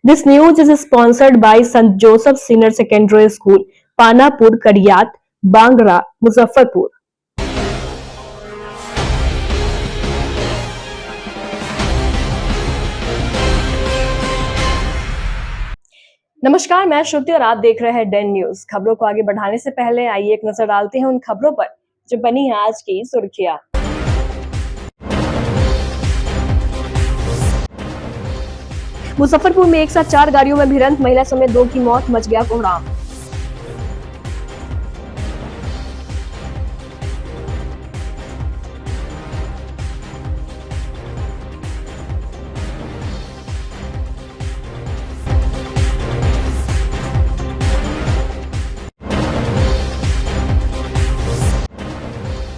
This news is sponsored by St. Joseph Senior Secondary School, Panapur, Kariyat, Bangra, Muzaffarpur. नमस्कार, मैं श्रुति और आप देख रहे हैं डेन न्यूज। खबरों को आगे बढ़ाने से पहले आइए एक नजर डालते हैं उन खबरों पर जो बनी है आज की सुर्खियां। मुजफ्फरपुर में एक साथ 4 गाड़ियों में भिड़ंत, महिला समेत 2 की मौत, मच गया कोहराम।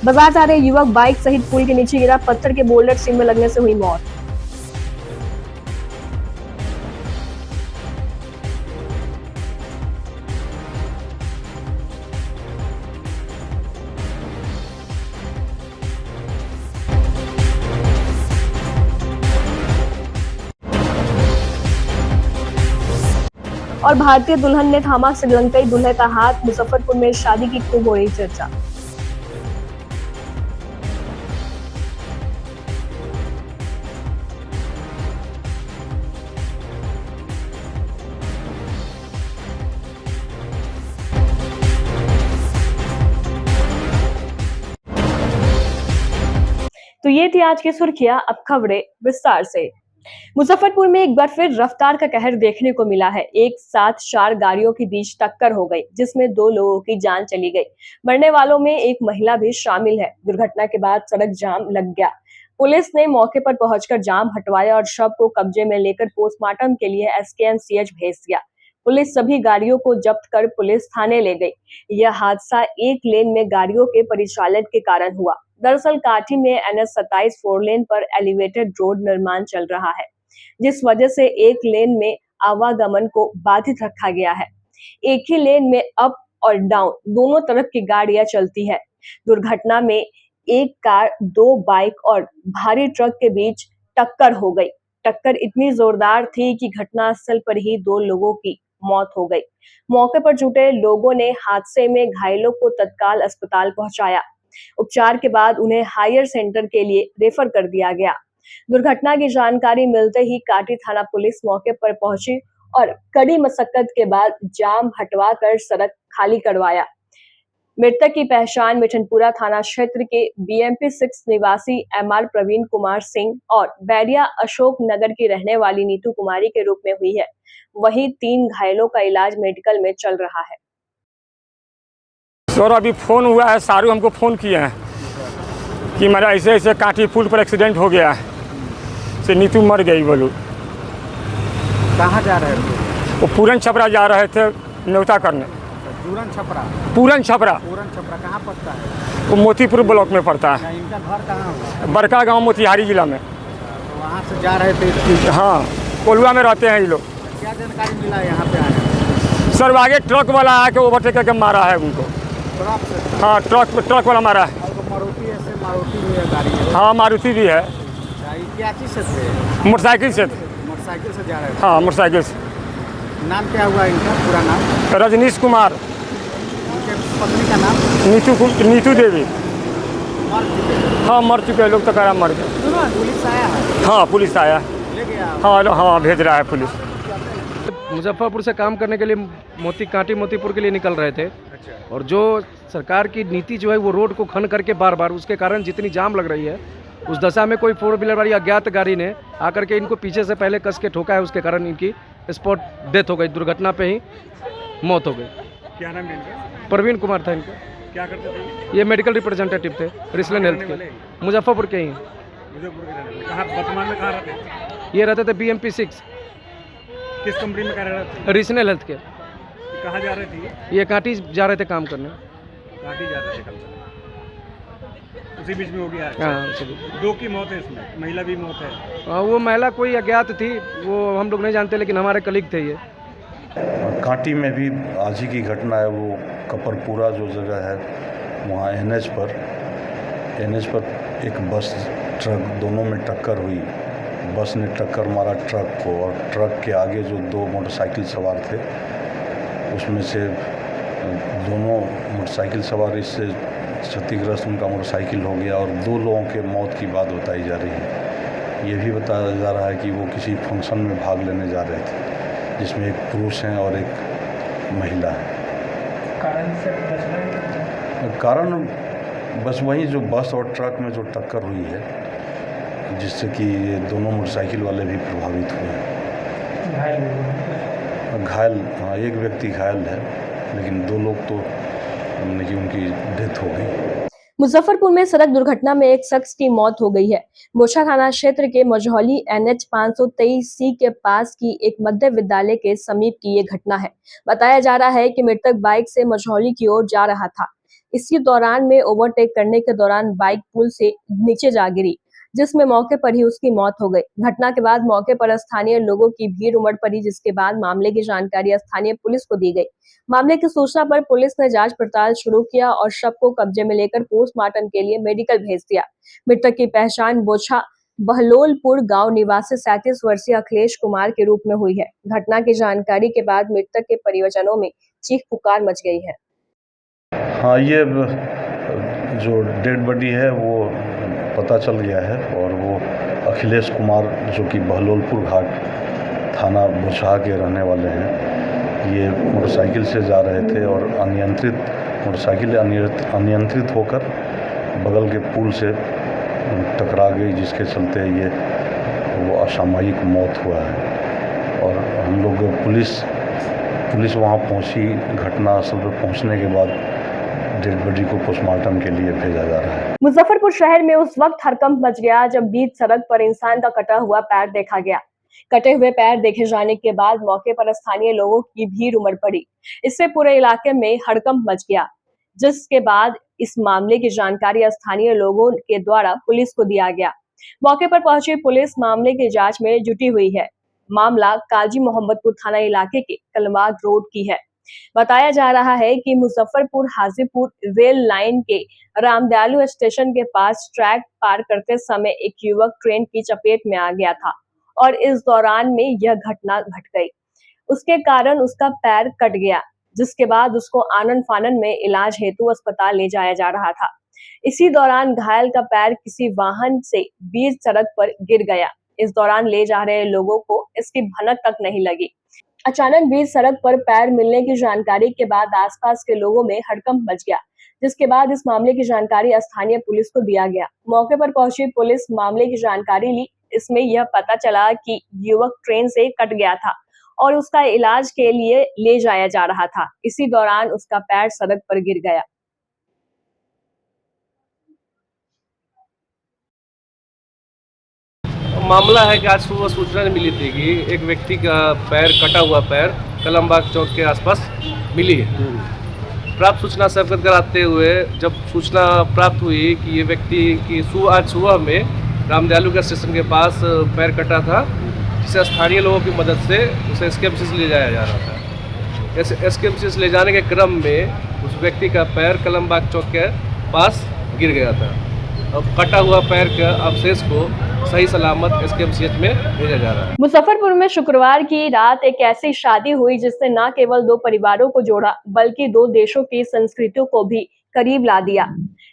बाजार जा रहे युवक बाइक सहित पुल के नीचे गिरा, पत्थर के बोल्डर सिर में लगने से हुई मौत। और भारतीय दुल्हन ने थामा श्रीलंकाई दूल्हे का हाथ, मुजफ्फरपुर में शादी की खूब हो रही चर्चा। तो ये थी आज की सुर्खियां, अब खबरें विस्तार से। मुजफ्फरपुर में एक बार फिर रफ्तार का कहर देखने को मिला है। एक साथ 4 गाड़ियों के बीच टक्कर हो गई, जिसमें 2 लोगों की जान चली गई। मरने वालों में एक महिला भी शामिल है। दुर्घटना के बाद सड़क जाम लग गया। पुलिस ने मौके पर पहुंचकर जाम हटवाया और शव को कब्जे में लेकर पोस्टमार्टम के लिए एसकेएमसीएच भेज दिया। पुलिस सभी गाड़ियों को जब्त कर पुलिस थाने ले गई। यह हादसा एक लेन में गाड़ियों के परिचालन के कारण हुआ। दरअसल काठी में NH-27 4 लेन पर एलिवेटेड रोड निर्माण चल रहा है, जिस वजह से एक लेन में आवागमन को बाधित रखा गया है। एक ही लेन में अप और डाउन दोनों तरफ की गाड़ियां चलती है। दुर्घटना में एक कार, 2 बाइक और भारी ट्रक के बीच टक्कर हो गई। टक्कर इतनी जोरदार थी कि घटनास्थल पर ही 2 लोगों की मौत हो गई। मौके पर जुटे लोगों ने हादसे में घायलों को तत्काल अस्पताल पहुंचाया। उपचार के बाद उन्हें हायर सेंटर के लिए रेफर कर दिया गया। दुर्घटना की जानकारी मिलते ही काटी थाना पुलिस मौके पर पहुंची और कड़ी मशक्कत के बाद जाम हटवाकर सड़क खाली करवाया। मृतक की पहचान मिठनपुरा थाना क्षेत्र के BMP 6 निवासी MR प्रवीण कुमार सिंह और बैरिया अशोक नगर की रहने वाली नीतू कुमारी के रूप में हुई है। वहीं 3 घायलों का इलाज मेडिकल में चल रहा है। सर अभी फोन हुआ है, सारू हमको फ़ोन किए हैं कि मेरा ऐसे ऐसे काठी पुल पर एक्सीडेंट हो गया है, से नीतू मर गई। बोलो कहाँ जा रहे थे? वो पूरन छपरा जा रहे थे न्योता करने। पूरन छपरा? पूरन छपरा कहाँ पड़ता है? वो मोतीपुर ब्लॉक में पड़ता है। इनका घर कहाँ हुआ? बड़का गांव मोतिहारी जिला में। तो वहाँ से जा रहे थे? हाँ, कोलुआ में रहते हैं ये लोग। क्या जानकारी मिला यहाँ पे आने? सर आगे ट्रक वाला आके ओवरटेक करके मारा है उनको। ट्रक से? हाँ, ट्रक वाला मारा है। मारुति भी है गाड़ी है? हाँ, मारुति भी है। क्या चीज़ से थे? मोटरसाइकिल से। मोटरसाइकिल से जा रहे थे? हाँ, मोटरसाइकिल से। नाम क्या हुआ इनका पूरा नाम? रजनीश कुमार। उनके पत्नी का नाम? नीतू देवी। मर चुके? हाँ, मर चुके लोग तो करा मर गए। पुलिस आया है? हाँ, पुलिस आया। ले गया? हाँ, भेज रहा है पुलिस। मुजफ्फरपुर से काम करने के लिए मोतीपुर के लिए निकल रहे थे। और जो सरकार की नीति जो है वो रोड को खन करके बार बार, उसके कारण जितनी जाम लग रही है, उस दशा में कोई 4 व्हीलर वाली अज्ञात गाड़ी ने आकर के इनको पीछे से पहले कस के ठोका है। उसके कारण इनकी स्पॉट डेथ हो गई, दुर्घटना पे ही मौत हो गई। क्या नाम है इनका? प्रवीण कुमार था इनका। क्या करते थे? ये मेडिकल रिप्रेजेंटेटिव थे रिसलन हेल्थ के, मुजफ्फरपुर के ही। वर्तमान में कहाँ रहते हैं? ये रहते थे BMP 6। किस कंपनी में कर रहे थे? रिसनल हेल्थ के। कहाँ जा रहे थे? ये कांटी जा रहे थे काम करने। काटी जा रहे थे कल, उसी बीच में हो गया। हाँ, 2 की मौत है इसमें, महिला भी मौत है। वो महिला कोई अज्ञात थी, वो हम लोग नहीं जानते, लेकिन हमारे कलीग थे ये। कांटी में भी आज ही की घटना है। वो कपरपुरा जो जगह है वहाँ NH पर एक बस ट्रक दोनों में टक्कर हुई, बस ने टक्कर मारा ट्रक को, और ट्रक के आगे जो दो मोटरसाइकिल सवार थे उसमें से दोनों मोटरसाइकिल सवार इससे क्षतिग्रस्त, उनका मोटरसाइकिल हो गया और 2 लोगों के मौत की बात बताई जा रही है। ये भी बताया जा रहा है कि वो किसी फंक्शन में भाग लेने जा रहे थे जिसमें एक पुरुष हैं और एक महिला है। कारण बस वही जो बस और ट्रक में जो टक्कर हुई है जिससे कि ये दोनों मोटरसाइकिल वाले भी प्रभावित हुए हैं। घायल, हाँ, एक व्यक्ति घायल है, लेकिन 2 लोग तो कि उनकी डेथ हो गई। मुजफ्फरपुर में सड़क दुर्घटना में एक शख्स की मौत हो गई है। मोछा थाना क्षेत्र के मझौली NH 523C के पास की एक मध्य विद्यालय के समीप की ये घटना है। बताया जा रहा है कि मृतक बाइक से मझौली की ओर जा रहा था। इसी दौरान में ओवरटेक करने के दौरान बाइक पुल से नीचे जा गिरी, जिसमें मौके पर ही उसकी मौत हो गई। घटना के बाद मौके पर स्थानीय लोगों की भीड़ उमड़ पड़ी, जिसके बाद मामले की जानकारी स्थानीय पुलिस को दी गई। मामले की सूचना पर पुलिस ने जांच पड़ताल शुरू किया और शव को कब्जे में लेकर पोस्टमार्टम के लिए मेडिकल भेज दिया। मृतक की पहचान बोछा बहलोलपुर गांव निवासी 37 वर्षीय अखिलेश कुमार के रूप में हुई है। घटना की जानकारी के बाद मृतक के परिजनों में चीख पुकार मच गई है। हाँ, ये जो डेड बॉडी है वो पता चल गया है और वो अखिलेश कुमार जो कि बहलोलपुर घाट थाना बोछा के रहने वाले हैं। ये मोटरसाइकिल से जा रहे थे और अनियंत्रित होकर बगल के पुल से टकरा गई, जिसके चलते ये वो असामयिक मौत हुआ है। और हम लोग पुलिस वहाँ पहुँची। घटनास्थल पर पहुँचने के बाद डेड बॉडी को पोस्टमार्टम के लिए भेजा जा रहा है। मुजफ्फरपुर शहर में उस वक्त हड़कंप मच गया जब बीच सड़क पर इंसान का कटा हुआ पैर देखा गया। कटे हुए पैर देखे जाने के बाद मौके पर स्थानीय लोगों की भीड़ उमड़ पड़ी। इससे पूरे इलाके में हड़कंप मच गया, जिसके बाद इस मामले की जानकारी स्थानीय लोगों के द्वारा पुलिस को दिया गया। मौके पर पहुंची पुलिस मामले की जांच में जुटी हुई है। मामला काजी मोहम्मदपुर थाना इलाके के कलमाग रोड की है। बताया जा रहा है कि मुजफ्फरपुर हाजीपुर रेल लाइन के रामदयालु स्टेशन के पास ट्रैक पार करते समय एक युवक ट्रेन की चपेट में आ गया था और इस दौरान में यह घटना घट गई। उसके कारण उसका पैर कट गया, जिसके बाद उसको आनन फानन में इलाज हेतु अस्पताल ले जाया जा रहा था। इसी दौरान घायल का पैर किसी वाहन से बीच सड़क पर गिर गया। इस दौरान ले जा रहे लोगों को इसकी भनक तक नहीं लगी। अचानक बीच सड़क पर पैर मिलने की जानकारी के बाद आसपास के लोगों में हड़कंप मच गया, जिसके बाद इस मामले की जानकारी स्थानीय पुलिस को दिया गया। मौके पर पहुंची पुलिस मामले की जानकारी ली। इसमें यह पता चला कि युवक ट्रेन से कट गया था और उसका इलाज के लिए ले जाया जा रहा था। इसी दौरान उसका पैर सड़क पर गिर गया। मामला है कि आज सुबह सूचना मिली थी कि एक व्यक्ति का पैर कटा हुआ पैर कलमबाग चौक के आसपास मिली है। प्राप्त सूचना से अवगत कराते हुए जब सूचना प्राप्त हुई कि ये व्यक्ति की आज सुबह में रामदयालु के स्टेशन के पास पैर कटा था, जिसे स्थानीय लोगों की मदद से उसे SKMC से ले जाया जा रहा था। SKMC से ले जाने के क्रम में उस व्यक्ति का पैर कलमबाग चौक के पास गिर गया था। अब कटा हुआ पैर के अवशेष को सही सलामत SKMCH में भेजा जा रहा है। मुजफ्फरपुर में शुक्रवार की रात एक ऐसी शादी हुई जिसने न केवल 2 परिवारों को जोड़ा बल्कि 2 देशों की संस्कृतियों को भी करीब ला दिया।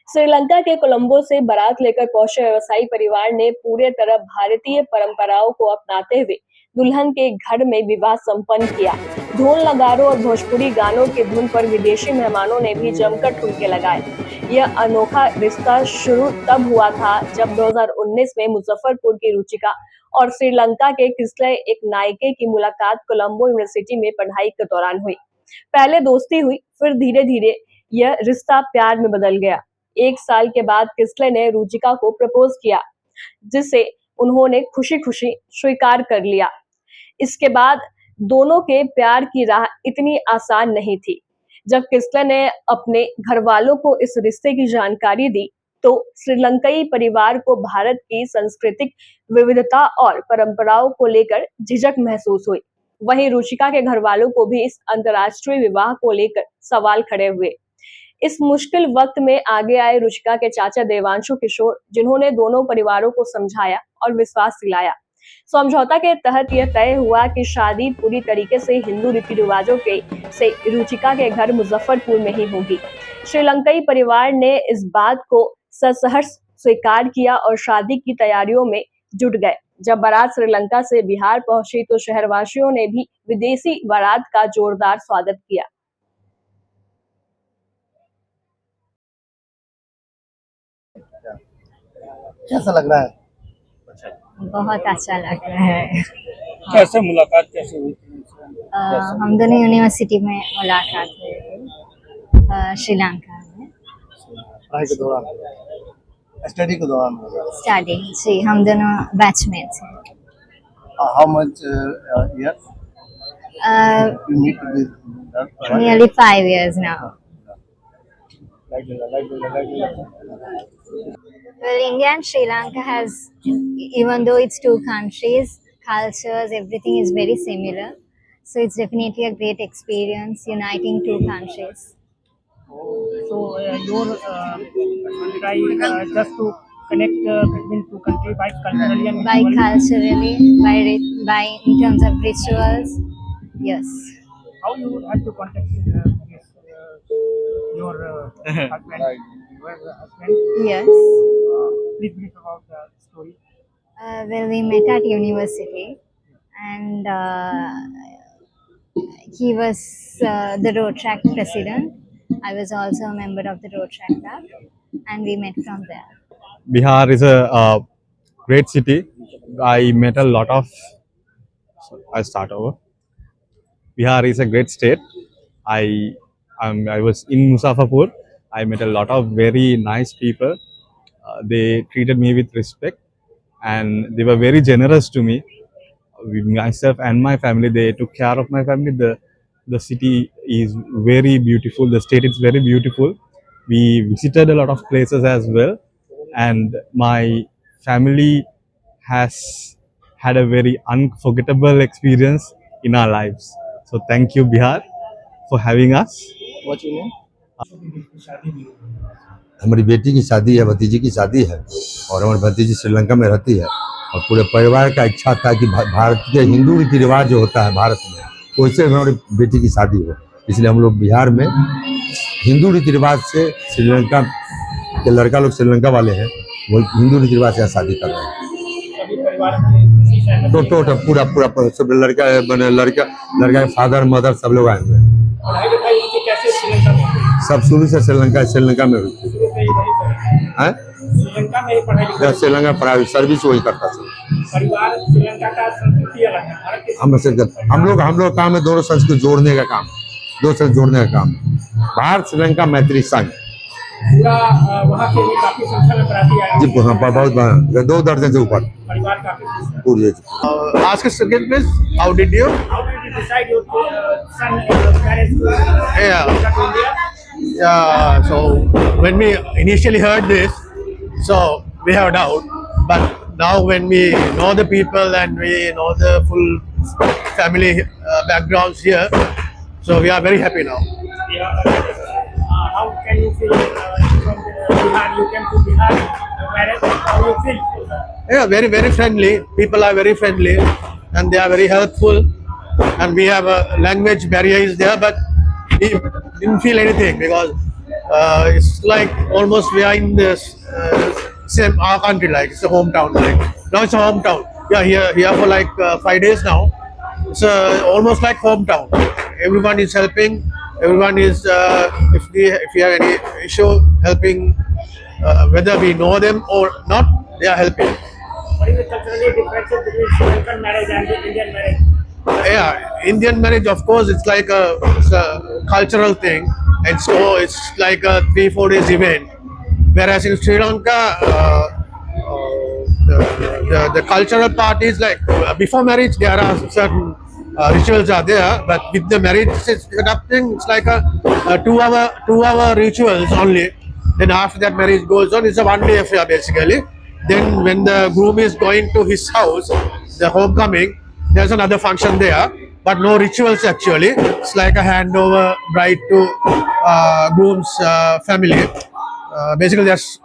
श्रीलंका के कोलंबो से बारात लेकर पहुंचे व्यवसायी परिवार ने पूरे तरह भारतीय परंपराओं को अपनाते हुए दुल्हन के घर में विवाह संपन्न किया। ढोल नगाड़ों और भोजपुरी गानों के धुन पर विदेशी मेहमानों ने भी जमकर ठुमके लगाए। यह अनोखा रिश्ता शुरू तब हुआ था जब 2019 में मुजफ्फरपुर की रुचिका और श्रीलंका के किस्ले एक नायिके की मुलाकात कोलंबो यूनिवर्सिटी में पढ़ाई के दौरान हुई। पहले दोस्ती हुई, फिर धीरे धीरे यह रिश्ता प्यार में बदल गया। 1 साल के बाद किस्ले ने रुचिका को प्रपोज किया, जिसे उन्होंने खुशी खुशी स्वीकार कर लिया। इसके बाद दोनों के प्यार की राह इतनी आसान नहीं थी। जब किस्ले ने अपने घर वालों को इस रिश्ते की जानकारी दी तो श्रीलंकाई परिवार को भारत की सांस्कृतिक विविधता और परंपराओं को लेकर झिझक महसूस हुई। वहीं रुचिका के घर वालों को भी इस अंतर्राष्ट्रीय विवाह को लेकर सवाल खड़े हुए। इस मुश्किल वक्त में आगे आए रुचिका के चाचा देवांशु किशोर, जिन्होंने दोनों परिवारों को समझाया और विश्वास दिलाया। समझौता के तहत यह तय हुआ कि शादी पूरी तरीके से हिंदू रीति रिवाजों के से रुचिका के घर मुजफ्फरपुर में ही होगी। श्रीलंकाई परिवार ने इस बात को ससहर्ष स्वीकार किया और शादी की तैयारियों में जुट गए। जब बारात श्रीलंका से बिहार पहुंची तो शहरवासियों ने भी विदेशी बारात का जोरदार स्वागत किया। कैसा लग रहा है? बहुत अच्छा लग रहा है। कैसे मुलाकात कैसे हुई? हम दोनों यूनिवर्सिटी में मुलाकात हुई थी, श्रीलंका में पढ़ाई के दौरान, स्टडी के दौरान होगा। स्टडी जी, हम दोनों बैचमेट्स हैं। How much year you meet with? Nearly 5 years now. Well, India and Sri Lanka has, even though it's two countries, cultures, everything is very similar. So it's definitely a great experience uniting two countries. So your try just to connect between two countries by culturally and By visually. culturally, by in terms of rituals, yes. How you have to contact this, your husband? Your husband? Yes. Please brief about the story. Well, we met at university, and he was the road track president. I was also a member of the road track club, and we met from there. Bihar is a great city. I met a lot of. I start over. Bihar is a great state. I was in Muzaffarpur. I met a lot of very nice people. They treated me with respect, and they were very generous to me. With myself and my family, they took care of my family. The city is very beautiful. The state is very beautiful. We visited a lot of places as well, and my family has had a very unforgettable experience in our lives. So thank you, Bihar, for having us. What's your name? हमारी बेटी की शादी है, भतीजी की शादी है, और हमारी भतीजी श्रीलंका में रहती है, और पूरे परिवार का इच्छा था कि भारत के हिंदू रीति रिवाज जो होता है भारत में, वैसे हमारी बेटी की शादी हो। इसलिए हम लोग बिहार में हिंदू रीति रिवाज से श्रीलंका के लड़का लोग श्रीलंका वाले हैं, वो हिंदू रीति रिवाज से शादी कर रहे हैं। तो पूरा पूरा सब लड़का के फादर मदर सब लोग आए हुए हैं। सब शुरू से श्रीलंका में हुई थी। श्रीलंका पढ़ाई सर्विस वही करता था। हम लोग काम है दोनों संस्कृति जोड़ने का काम, दो संस्कृति जोड़ने का काम। भारत श्रीलंका मैत्री संघ जी, बहुत 2 दर्जन से ऊपर। Ask us again, please. How did you decide your son marriage to India? Yeah, so when we initially heard this, so we have doubt, but now when we know the people and we know the full family backgrounds here, so we are very happy now. How can you feel from Bihar? You came to Bihar marriage. How you feel? Yeah, very, very friendly. People are very friendly and they are very helpful. And we have a language barrier is there, but we didn't feel anything because it's like almost we are in this same our country, like it's a hometown. Like now it's a hometown. Yeah, here for like 5 days now. It's almost like hometown. Everyone is helping. Everyone is if we have any issue, helping. Whether we know them or not, they are helping. What is the cultural differences between Sri Lankan marriage and the Indian marriage? Yeah, Indian marriage, of course, it's like a cultural thing, and so it's like a 3-4 days event. Whereas in Sri Lanka, the cultural part is like before marriage there are certain rituals are there, but with the marriage thing, it's like a 2-hour rituals only. Then after that marriage goes on, it's a 1-day affair basically. Then when the groom is going to his house, the homecoming, there's another function there, but no rituals actually. It's like a handover bride to groom's family. Basically, that's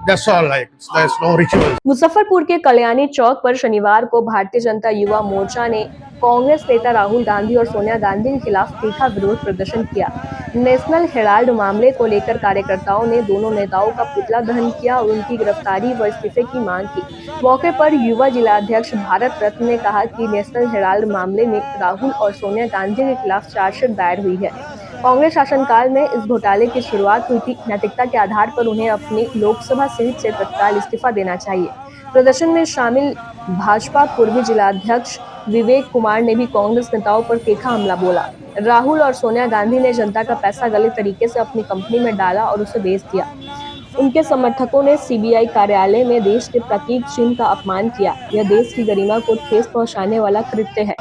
That's all. Like there's no rituals. Muzaffarpur के कल्याणी चौक पर शनिवार को भारतीय जनता युवा मोर्चा ने कांग्रेस नेता राहुल गांधी और सोनिया गांधी के खिलाफ तीखा विरोध प्रदर्शन किया। नेशनल हेराल्ड मामले को लेकर कार्यकर्ताओं ने दोनों नेताओं का पुतला दहन किया और उनकी गिरफ्तारी व इस्तीफे की मांग की। मौके पर युवा जिलाध्यक्ष भारत रत्न ने कहा कि नेशनल हेराल्ड मामले में राहुल और सोनिया गांधी के खिलाफ चार्जशीट दायर हुई है। कांग्रेस शासनकाल में इस घोटाले की शुरुआत हुई थी। नैतिकता के आधार पर उन्हें अपनी लोकसभा सीट से तत्काल इस्तीफा देना चाहिए। प्रदर्शन में शामिल भाजपा पूर्वी जिलाध्यक्ष विवेक कुमार ने भी कांग्रेस नेताओं पर तीखा हमला बोला। राहुल और सोनिया गांधी ने जनता का पैसा गलत तरीके से अपनी कंपनी में डाला और उसे बेच दिया। उनके समर्थकों ने सीबीआई कार्यालय में देश के प्रतीक चिन्ह का अपमान किया। यह देश की गरिमा को ठेस पहुंचाने वाला कृत्य है।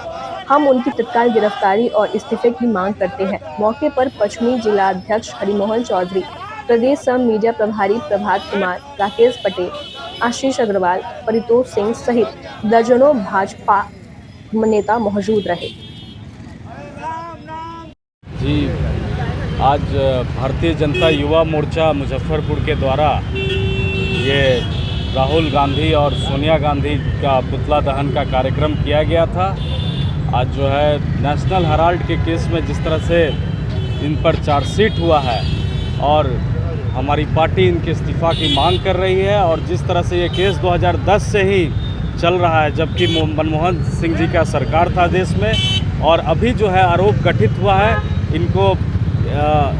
हम उनकी तत्काल गिरफ्तारी और इस्तीफे की मांग करते हैं। मौके पर पश्चिमी जिलाध्यक्ष हरिमोहन चौधरी, प्रदेश सह मीडिया प्रभारी प्रभात कुमार, राकेश पटेल, आशीष अग्रवाल, परितोष सिंह सहित दर्जनों भाजपा नेता मौजूद रहे। जी, आज भारतीय जनता युवा मोर्चा मुजफ्फरपुर के द्वारा ये राहुल गांधी और सोनिया गांधी का पुतला दहन का कार्यक्रम किया गया था। आज जो है नेशनल हेराल्ड के केस में जिस तरह से इन पर चार्जशीट हुआ है और हमारी पार्टी इनके इस्तीफ़ा की मांग कर रही है, और जिस तरह से ये केस 2010 से ही चल रहा है, जबकि मनमोहन सिंह जी का सरकार था देश में, और अभी जो है आरोप गठित हुआ है, इनको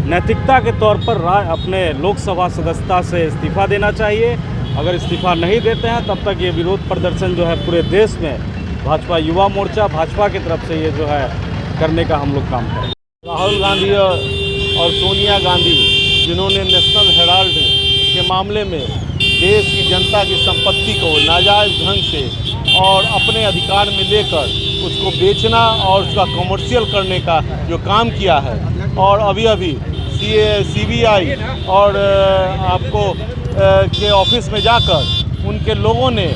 नैतिकता के तौर पर अपने लोकसभा सदस्यता से इस्तीफ़ा देना चाहिए। अगर इस्तीफ़ा नहीं देते हैं तब तक ये विरोध प्रदर्शन जो है पूरे देश में भाजपा युवा मोर्चा भाजपा की तरफ से ये जो है करने का हम लोग काम करें। राहुल गांधी और सोनिया गांधी जिन्होंने नेशनल हेराल्ड के मामले में देश की जनता की संपत्ति को नाजायज़ ढंग से और अपने अधिकार में लेकर उसको बेचना और उसका कमर्शियल करने का जो काम किया है, और अभी सीबीआई और आपको के ऑफिस में जाकर उनके लोगों ने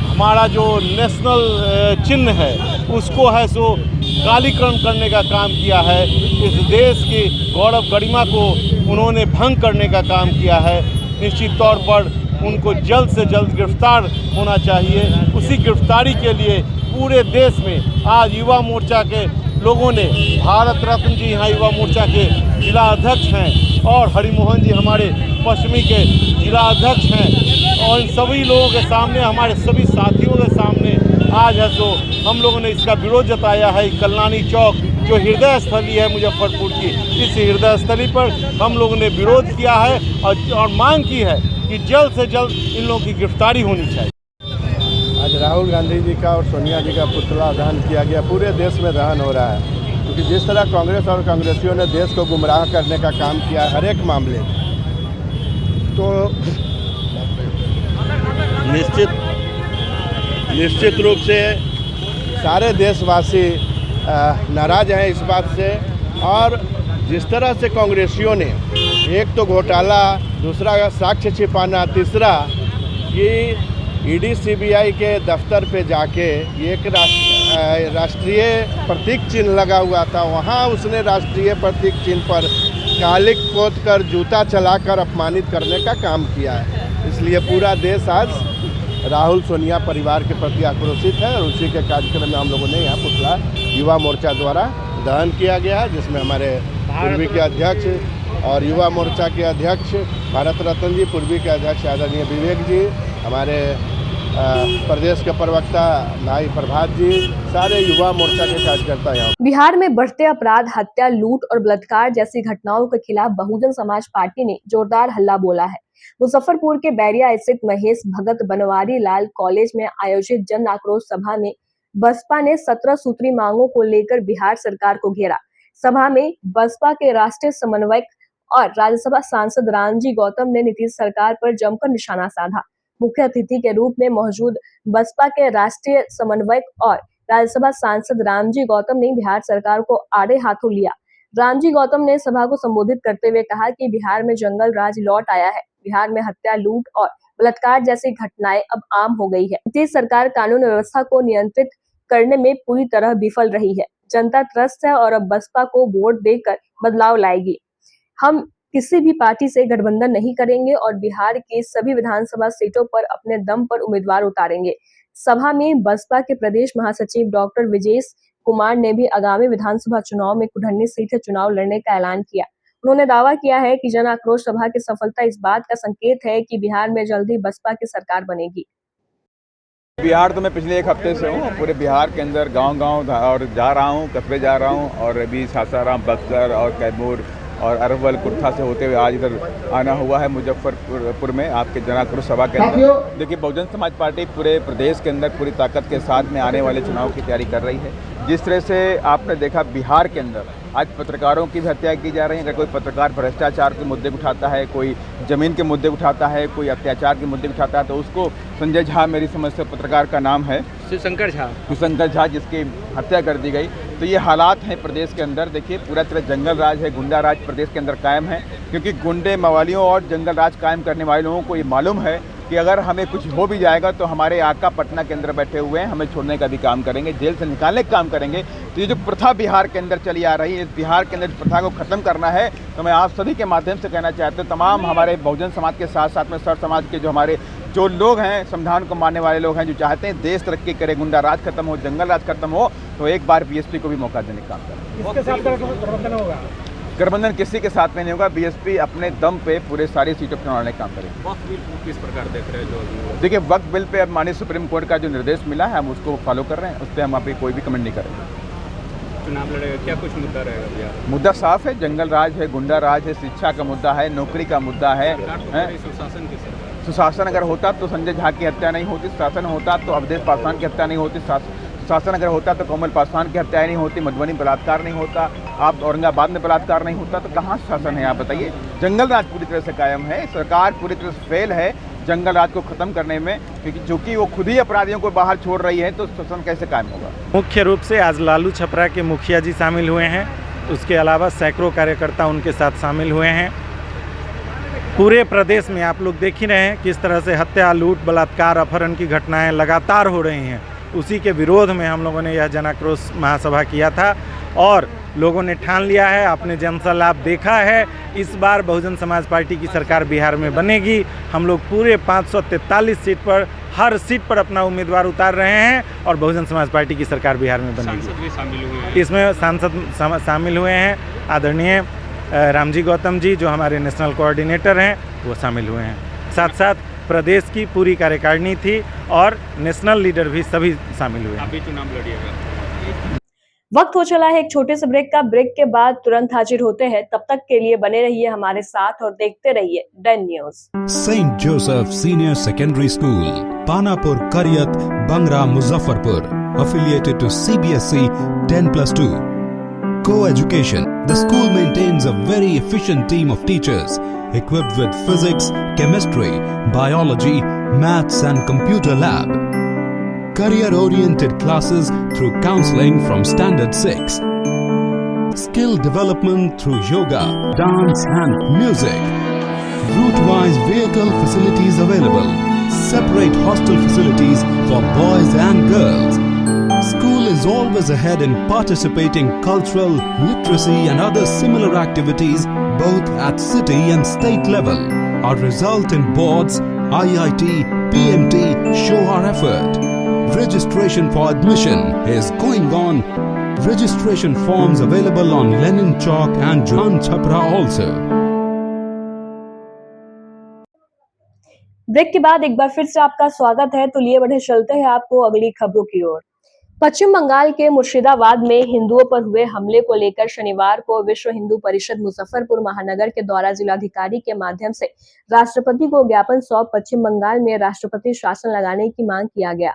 हमारा जो नेशनल चिन्ह है उसको है सो कालीकरण करने का काम किया है। इस देश की गौरव गरिमा को उन्होंने भंग करने का काम किया है। निश्चित तौर पर उनको जल्द से जल्द गिरफ्तार होना चाहिए। उसी गिरफ्तारी के लिए पूरे देश में आज युवा मोर्चा के लोगों ने, भारत रत्न जी यहाँ युवा मोर्चा के जिला अध्यक्ष हैं और हरिमोहन जी हमारे पश्चिमी के जिला अध्यक्ष हैं, और इन सभी लोगों के सामने, हमारे सभी साथियों के सामने आज है तो हम लोगों ने इसका विरोध जताया है। कल्याणी चौक जो हृदय स्थली है मुजफ्फरपुर की, इस हृदय स्थली पर हम लोगों ने विरोध किया है और मांग की है कि जल्द से जल्द इन लोगों की गिरफ्तारी होनी चाहिए। आज राहुल गांधी जी का और सोनिया जी का पुतला दहन किया गया। पूरे देश में दहन हो रहा है, क्योंकि जिस तरह कांग्रेस और कांग्रेसियों ने देश को गुमराह करने का काम किया है हर एक मामले में, तो निश्चित रूप से सारे देशवासी नाराज़ हैं इस बात से। और जिस तरह से कांग्रेसियों ने एक तो घोटाला, दूसरा साक्ष्य छिपाना, तीसरा कि ईडी सीबीआई के दफ्तर पे जाके एक राष्ट्रीय प्रतीक चिन्ह लगा हुआ था, वहाँ उसने राष्ट्रीय प्रतीक चिन्ह पर कालिक पोत कर जूता चलाकर अपमानित करने का काम किया है। इसलिए पूरा देश आज राहुल सोनिया परिवार के प्रति आक्रोशित है, और उसी के कार्यक्रम में हम लोगों ने यहाँ पुतला युवा मोर्चा द्वारा दहन किया गया, जिसमें हमारे पूर्वी के अध्यक्ष और युवा मोर्चा के अध्यक्ष भारत रत्न जी, पूर्वी के अध्यक्ष आदरणीय विवेक जी, हमारे प्रदेश के प्रवक्ता भाई प्रभात जी, सारे युवा मोर्चा के कार्यकर्ता यहाँ। बिहार में बढ़ते अपराध, हत्या, लूट और बलात्कार जैसी घटनाओं के खिलाफ बहुजन समाज पार्टी ने जोरदार हल्ला बोला है। मुजफ्फरपुर के बैरिया स्थित महेश भगत बनवारी लाल कॉलेज में आयोजित जन आक्रोश सभा में बसपा ने 17 सूत्री मांगों को लेकर बिहार सरकार को घेरा। सभा में बसपा के राष्ट्रीय समन्वयक और राज्यसभा सांसद रामजी गौतम ने नीतीश सरकार पर जमकर निशाना साधा। मुख्य अतिथि के रूप में मौजूद बसपा के राष्ट्रीय समन्वयक और राज्यसभा सांसद रामजी गौतम ने बिहार सरकार को आड़े हाथों लिया। रामजी गौतम ने सभा को संबोधित करते हुए कहा कि बिहार में जंगल राज लौट आया है। बिहार में हत्या, लूट और बलात्कार जैसी घटनाएं अब आम हो गई है। नीतीश सरकार कानून व्यवस्था को नियंत्रित करने में पूरी तरह विफल रही है। जनता त्रस्त है और अब बसपा को वोट देकर बदलाव लाएगी। हम किसी भी पार्टी से गठबंधन नहीं करेंगे और बिहार की सभी विधानसभा सीटों पर अपने दम पर उम्मीदवार उतारेंगे। सभा में बसपा के प्रदेश महासचिव डॉक्टर विजेश कुमार ने भी आगामी विधानसभा चुनाव में कुढ़नी सीट से चुनाव लड़ने का ऐलान किया। उन्होंने दावा किया है कि जन आक्रोश सभा की सफलता इस बात का संकेत है कि बिहार में जल्द ही बसपा की सरकार बनेगी। बिहार तो मैं पिछले एक हफ्ते से हूँ, पूरे बिहार के अंदर गांव-गांव और जा रहा हूँ, कस्बे जा रहा हूँ और अभी सासाराम, बक्सर और कैमूर और अरवल, कुर्था से होते हुए आज इधर आना हुआ है मुजफ्फरपुर में आपके जन आक्रोश सभा के अंदर। देखिए, बहुजन समाज पार्टी पूरे प्रदेश के अंदर पूरी ताकत के साथ में आने वाले चुनाव की तैयारी कर रही है। जिस तरह से आपने देखा बिहार के अंदर आज पत्रकारों की भी हत्या की जा रही है। अगर कोई पत्रकार भ्रष्टाचार के मुद्दे उठाता है, कोई ज़मीन के मुद्दे उठाता है, कोई अत्याचार के मुद्दे उठाता है तो उसको संजय झा, मेरी समझ से पत्रकार का नाम है शिवशंकर झा, जिसकी हत्या कर दी गई। तो ये हालात हैं प्रदेश के अंदर। देखिए, पूरा तरह जंगल राज है, गुंडा राज प्रदेश के अंदर कायम है, क्योंकि गुंडे, मवालियों और जंगल राज कायम करने वाले लोगों को ये मालूम है कि अगर हमें कुछ हो भी जाएगा तो हमारे आका पटना के अंदर बैठे हुए हैं, हमें छोड़ने का भी काम करेंगे, जेल से निकालने का काम करेंगे। तो ये जो प्रथा बिहार के अंदर चली आ रही है, इस बिहार के अंदर प्रथा को ख़त्म करना है। तो मैं आप सभी के माध्यम से कहना चाहता हूँ, तमाम हमारे बहुजन समाज के साथ साथ में सर समाज के जो लोग हैं, संविधान को मानने वाले लोग हैं, जो चाहते हैं देश तरक्की करे, गुंडा राज खत्म हो, जंगल राज खत्म हो, तो एक बार बीएसपी को भी मौका देने का काम करें। इसके साथ गठबंधन होगा? गठबंधन किसी के साथ में नहीं होगा। बीएसपी अपने दम पे पूरे सारी सीटों पर चुनाव लड़ने का काम करेगी। वक्त बिल को किस प्रकार देख रहे हैं जो देखिए, वक्त बिल पे अब माननीय सुप्रीम कोर्ट का जो निर्देश मिला है हम उसको फॉलो कर रहे हैं, उस पर हम अभी कोई भी कमेंट नहीं करेंगे। चुनाव लड़ेगा, क्या कुछ मुद्दा रहेगा बिहार? मुद्दा साफ है, जंगल राज है, गुंडा राज है, शिक्षा का मुद्दा है, नौकरी का मुद्दा है। सुशासन की सरकार, सुशासन अगर होता तो संजय झा की हत्या नहीं होती, शासन होता तो अवधेश पासवान की हत्या नहीं होती, शासन अगर होता तो कोमल पासवान की हत्या नहीं होती, मधुबनी बलात्कार नहीं होता, आप औरंगाबाद में बलात्कार नहीं होता, तो कहाँ शासन है आप बताइए। जंगल राज पूरी तरह से कायम है, सरकार पूरी तरह से फेल है जंगल राज को ख़त्म करने में, क्योंकि चूँकि वो खुद ही अपराधियों को बाहर छोड़ रही है तो शासन कैसे कायम होगा। मुख्य रूप से आज लालू छपरा के मुखिया जी शामिल हुए हैं, उसके अलावा सैकड़ों कार्यकर्ता उनके साथ शामिल हुए हैं। पूरे प्रदेश में आप लोग देख ही रहे हैं किस तरह से हत्या, लूट, बलात्कार, अपहरण की घटनाएं लगातार हो रही हैं। उसी के विरोध में हम लोगों ने यह जन आक्रोश महासभा किया था और लोगों ने ठान लिया है, आपने जनसलाप देखा है, इस बार बहुजन समाज पार्टी की सरकार बिहार में बनेगी। हम लोग पूरे 543 सीट पर हर सीट पर अपना उम्मीदवार उतार रहे हैं और बहुजन समाज पार्टी की सरकार बिहार में बनेगी। सांसद भी शामिल हुए हैं इसमें सांसद शामिल हुए हैं, आदरणीय रामजी गौतम जी जो हमारे नेशनल कोऑर्डिनेटर हैं वो शामिल हुए हैं। साथ साथ प्रदेश की पूरी कार्यकारिणी थी और नेशनल लीडर भी सभी शामिल हुए। आप भी चुनाव लड़िएगा। वक्त हो चला है एक छोटे से ब्रेक का। ब्रेक के बाद तुरंत हाजिर होते हैं। तब तक के लिए बने रहिए हमारे साथ और देखते रहिए डन news. Saint Joseph senior secondary school, Panapur, Kariyat, Bangra, Muzaffarpur, affiliated to CBSE 10+2. Co-education. The school maintains a very efficient team of teachers equipped with physics, chemistry, biology, maths and computer lab. Career-oriented classes through counseling from Standard 6. Skill development through yoga, dance and music. Route-wise vehicle facilities available. Separate hostel facilities for boys and girls. School is always ahead in participating cultural, literacy and other similar activities both at city and state level. Our result in boards, IIT, PMT show our effort. Registration for admission is going on. Registration forms available on Lenin Chowk and Jalan Chhapra also. Break के बाद एक बार फिर से आपका स्वागत है। तो लिए बढ़े चलते हैं आपको अगली खबरों की ओर। पश्चिम बंगाल के मुर्शिदाबाद में हिंदुओं पर हुए हमले को लेकर शनिवार को विश्व हिंदू परिषद मुजफ्फरपुर महानगर के द्वारा जिलाधिकारी के माध्यम से राष्ट्रपति को ज्ञापन सौंप पश्चिम बंगाल में राष्ट्रपति शासन लगाने की मांग किया गया।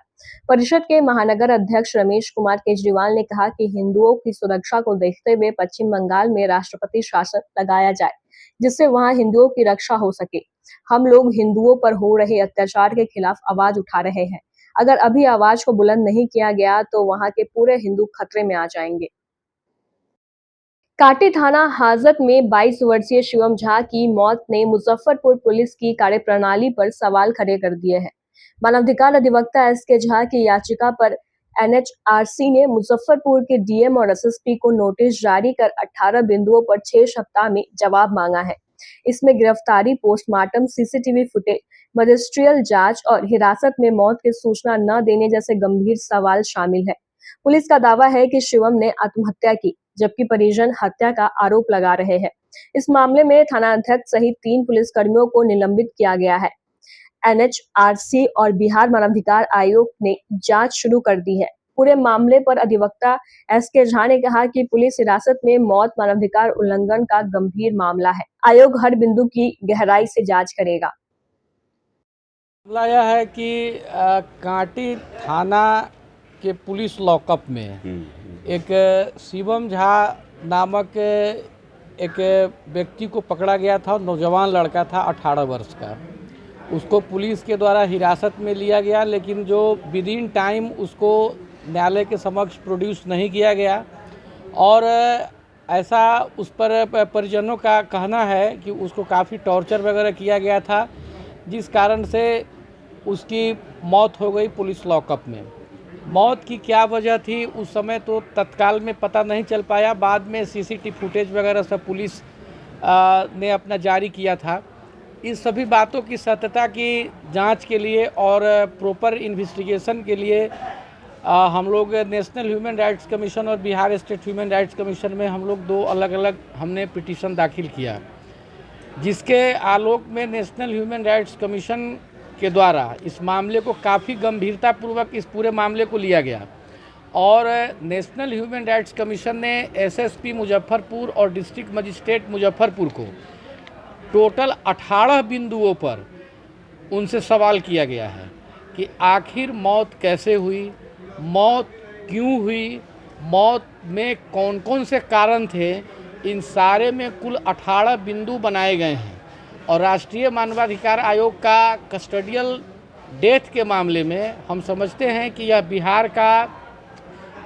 परिषद के महानगर अध्यक्ष रमेश कुमार केजरीवाल ने कहा कि हिंदुओं की सुरक्षा को देखते हुए पश्चिम बंगाल में राष्ट्रपति शासन लगाया जाए, जिससे वहां हिंदुओं की रक्षा हो सके। हम लोग हिंदुओं पर हो रहे अत्याचार के खिलाफ आवाज उठा रहे हैं। अगर अभी आवाज को बुलंद नहीं किया गया तो वहां के पूरे हिंदू खतरे में आ जाएंगे। काटी थाना हाजत में 22 वर्षीय शिवम झा की मौत ने मुजफ्फरपुर पुलिस की कार्यप्रणाली पर सवाल खड़े कर दिए हैं। मानवाधिकार अधिवक्ता एसके झा की याचिका पर एनएचआरसी ने मुजफ्फरपुर के डीएम और एसएसपी को नोटिस जारी कर 18 बिंदुओं पर 6 सप्ताह में जवाब मांगा है। इसमें गिरफ्तारी, पोस्टमार्टम, सीसीटीवी फुटेज, मजिस्ट्रियल जांच और हिरासत में मौत की सूचना न देने जैसे गंभीर सवाल शामिल है। पुलिस का दावा है कि शिवम ने आत्महत्या की, जबकि परिजन हत्या का आरोप लगा रहे हैं। इस मामले में थानाध्यक्ष सहित 3 पुलिसकर्मियों को निलंबित किया गया है। एनएचआरसी और बिहार मानवाधिकार आयोग ने जांच शुरू कर दी है। पूरे मामले पर अधिवक्ता एसके झा ने कहा कि पुलिस हिरासत में मौत मानवाधिकार उल्लंघन का गंभीर मामला है। आयोग हर बिंदु की गहराई से जांच करेगा। मामला यह है कि कांटी थाना के पुलिस लॉकअप में एक शिवम झा नामक एक व्यक्ति को पकड़ा गया था। नौजवान लड़का था, 18 वर्ष का। उसको पुलिस के द्वारा हिरासत में लिया गया, लेकिन जो विद इन टाइम उसको न्यायालय के समक्ष प्रोड्यूस नहीं किया गया और ऐसा उस पर परिजनों का कहना है कि उसको काफ़ी टॉर्चर वगैरह किया गया था, जिस कारण से उसकी मौत हो गई पुलिस लॉकअप में। मौत की क्या वजह थी उस समय तो तत्काल में पता नहीं चल पाया। बाद में सीसीटीवी फुटेज वगैरह सब पुलिस ने अपना जारी किया था। इस सभी बातों की सत्यता की जांच के लिए और प्रॉपर इन्वेस्टिगेशन के लिए हम लोग नेशनल ह्यूमन राइट्स कमीशन और Bihar state human rights commission में हम लोग 2 अलग अलग हमने पिटीशन दाखिल किया, जिसके आलोक में नेशनल ह्यूमन राइट्स कमीशन के द्वारा इस मामले को काफ़ी गंभीरतापूर्वक इस पूरे मामले को लिया गया और नेशनल ह्यूमन राइट्स कमीशन ने एसएसपी मुजफ्फरपुर और डिस्ट्रिक्ट मजिस्ट्रेट मुजफ्फरपुर को टोटल 18 बिंदुओं पर उनसे सवाल किया गया है कि आखिर मौत कैसे हुई, मौत क्यों हुई, मौत में कौन कौन से कारण थे। इन सारे में कुल 18 बिंदु बनाए गए हैं और राष्ट्रीय मानवाधिकार आयोग का कस्टडियल डेथ के मामले में हम समझते हैं कि यह बिहार का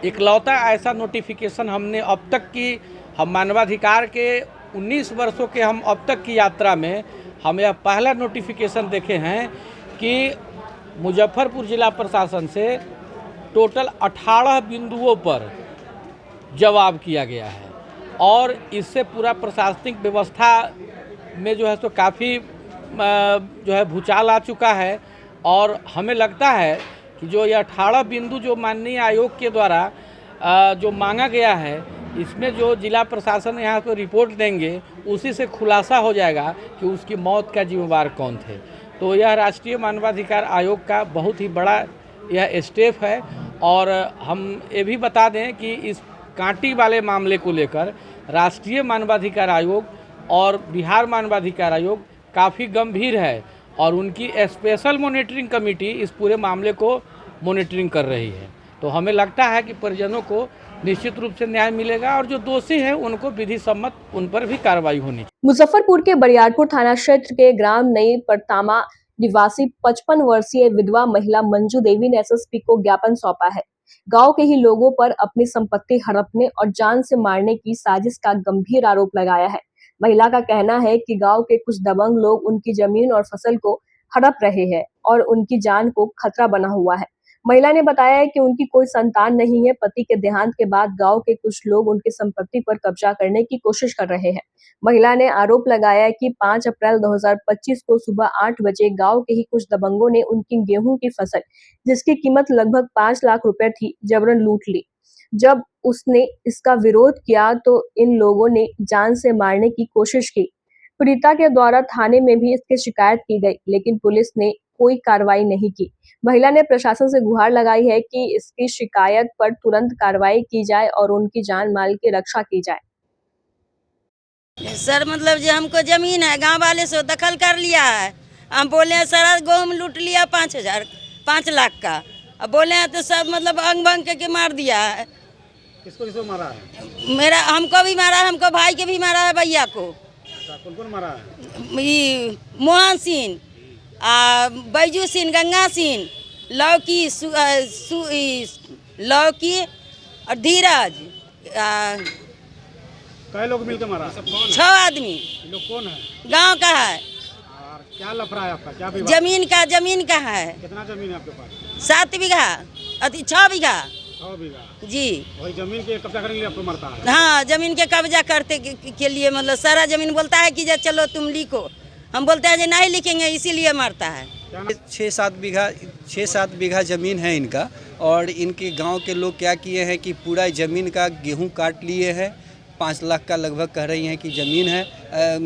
इकलौता ऐसा नोटिफिकेशन हमने अब तक की हम मानवाधिकार के 19 वर्षों के हम अब तक की यात्रा में हम यह पहला नोटिफिकेशन देखे हैं कि मुजफ्फरपुर जिला प्रशासन से टोटल 18 बिंदुओं पर जवाब किया गया है और इससे पूरा प्रशासनिक व्यवस्था में जो है तो काफ़ी जो है भूचाल आ चुका है और हमें लगता है कि जो ये 18 बिंदु जो माननीय आयोग के द्वारा जो मांगा गया है, इसमें जो जिला प्रशासन यहाँ को रिपोर्ट देंगे उसी से खुलासा हो जाएगा कि उसकी मौत का जिम्मेवार कौन थे। तो यह राष्ट्रीय मानवाधिकार आयोग का बहुत ही बड़ा यह स्टेप है और हम ये भी बता दें कि इस कांटी वाले मामले को लेकर राष्ट्रीय मानवाधिकार आयोग और बिहार मानवाधिकार आयोग काफ़ी गंभीर है और उनकी स्पेशल मॉनिटरिंग कमेटी इस पूरे मामले को मॉनिटरिंग कर रही है। तो हमें लगता है कि परिजनों को निश्चित रूप से न्याय मिलेगा और जो दोषी हैं उनको विधि सम्मत उन पर भी कार्रवाई होनी चाहिए। मुजफ्फरपुर के बरियारपुर थाना क्षेत्र के ग्राम नई परतामा निवासी 55 वर्षीय विधवा महिला मंजू देवी ने एसएसपी को ज्ञापन सौंपा है। गांव के ही लोगों पर अपनी संपत्ति हड़पने और जान से मारने की साजिश का गंभीर आरोप लगाया है। महिला का कहना है कि गांव के कुछ दबंग लोग उनकी जमीन और फसल को हड़प रहे हैं और उनकी जान को खतरा बना हुआ है। महिला ने बताया कि उनकी कोई संतान नहीं है। पति के देहांत के बाद गांव के कुछ लोग उनकी संपत्ति पर कब्जा करने की कोशिश कर रहे हैं। महिला ने आरोप लगाया कि 5 अप्रैल 2025 को सुबह 8 बजे गांव के ही कुछ दबंगों ने उनकी गेहूं की फसल, जिसकी कीमत लगभग 5 लाख रुपए थी, जबरन लूट ली। जब उसने इसका विरोध किया तो इन लोगों ने जान से मारने की कोशिश की। पीड़िता के द्वारा थाने में भी इसकी शिकायत की गई, लेकिन पुलिस ने कोई कार्रवाई नहीं की। महिला ने प्रशासन से गुहार लगाई है कि इसकी शिकायत पर तुरंत कार्रवाई की जाए और उनकी जान माल की रक्षा की जाए। सर मतलब जो हमको जमीन है, गांव वाले से दखल कर लिया है। हम बोले हैं सर गेहूं लूट लिया 5 लाख का। अब बोले हैं तो सब मतलब अंग भंग के मार दिया है। किसको मारा है? मेरा हमको भी मारा है, हमको भाई के भी मारा है, भैया को। कौन मारा है? मोहन सिंह, बैजू सिंह, गंगा सिंह, लौकी और धीरज। कई लोग मिलकर मारा? 6 आदमी। लोग कौन है? गांव का है। और क्या लफड़ा है आपका? क्या जमीन का है। कितना जमीन है आपके पास? 7 बीघा, 6 बीघा। 100 बीघा जी। वही जमीन के कब्जा करने के लिए आपको मरता है? हाँ, जमीन के कब्जा करते के लिए मतलब सारा जमीन बोलता है कि चलो तुम लिखो, हम बोलते हैं नहीं लिखेंगे, इसीलिए मारता है। 6-7 बीघा ज़मीन है इनका, और इनके गांव के लोग क्या किए हैं कि पूरा ज़मीन का गेहूं काट लिए हैं। 5 लाख का लगभग कह रही हैं कि ज़मीन है,